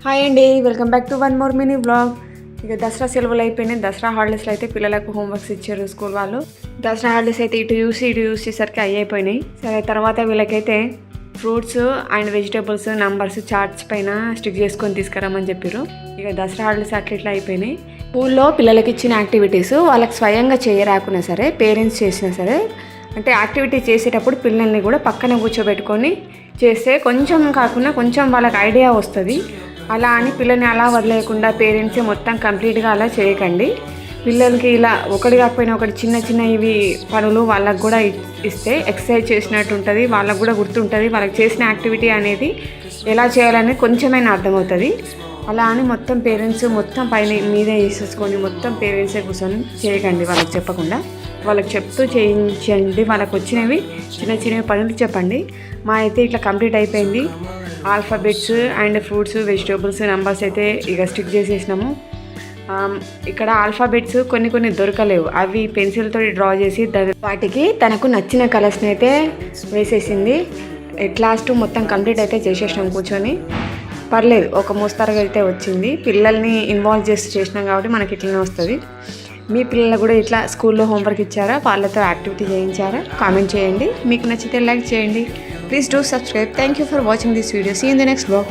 Hi అండి, welcome back to one more mini blog. ఇక దసరా సెలవులు అయిపోయినాయి. దసరా హాలిడేస్లో అయితే పిల్లలకు హోంవర్క్స్ ఇచ్చారు స్కూల్ వాళ్ళు. దసరా హాలిడేస్ అయితే ఇటు చూసేసరికి అయిపోయినాయి. సరే, తర్వాత వీళ్ళకైతే fruits and vegetables numbers charts పైన స్టిక్ చేసుకొని తీసుకురామని చెప్పారు. ఇక దసరా హాలిడేస్ అట్లా అయిపోయినాయి. స్కూల్లో పిల్లలకి ఇచ్చిన యాక్టివిటీస్ వాళ్ళకి స్వయంగా చేయరాకున్నా సరే, పేరెంట్స్ చేసినా సరే, అంటే యాక్టివిటీ చేసేటప్పుడు పిల్లల్ని కూడా పక్కన కూర్చోబెట్టుకొని చేస్తే కొంచెం కాకుండా కొంచెం వాళ్ళకి ఐడియా వస్తుంది. అలా అని పిల్లల్ని అలా వదిలేయకుండా పేరెంట్సే మొత్తం కంప్లీట్గా అలా చేయకండి. పిల్లలకి ఇలా ఒకటి కాకపోయినా ఒకటి చిన్న ఇవి పనులు వాళ్ళకు కూడా ఇస్తే ఎక్సర్సైజ్ చేసినట్టు ఉంటుంది, వాళ్ళకు కూడా గుర్తుంటుంది. వాళ్ళకి చేసిన యాక్టివిటీ అనేది ఎలా చేయాలనేది కొంచెమైనా అర్థమవుతుంది. అలా అని మొత్తం పేరెంట్స్ మొత్తం పైన మీదే వేసేసుకొని మొత్తం పేరెంట్సే కూర్చొని చేయకండి. వాళ్ళకి చెప్పకుండా వాళ్ళకి చెప్తూ చేయించండి. వాళ్ళకి వచ్చినవి చిన్న పనులు చెప్పండి. మా అయితే ఇట్లా కంప్లీట్ అయిపోయింది. Alphabets and fruits vegetables numbers అయితే ఇక స్టిక్ చేసేసినాము. ఇక్కడ ఆల్ఫాబెట్స్ కొన్ని దొరకలేవు, అవి పెన్సిల్తో డ్రా చేసి వాటికి తనకు నచ్చిన కలర్స్ని అయితే వేసేసింది. ఎట్ లాస్ట్ మొత్తం కంప్లీట్ అయితే చేసేసినాం కూర్చొని. పర్లేదు, ఒక మోస్తరుగా అయితే వచ్చింది. పిల్లల్ని ఇన్వాల్వ్ చేసినాం కాబట్టి మనకి ఇట్లనే వస్తుంది. మీ పిల్లలు కూడా ఇట్లా స్కూల్లో హోంవర్క్ ఇచ్చారా, వాళ్ళతో యాక్టివిటీ చేయించారా? కామెంట్ చేయండి. మీకు నచ్చితే లైక్ చేయండి. Please do subscribe. Thank you for watching this video. See you in the next vlog.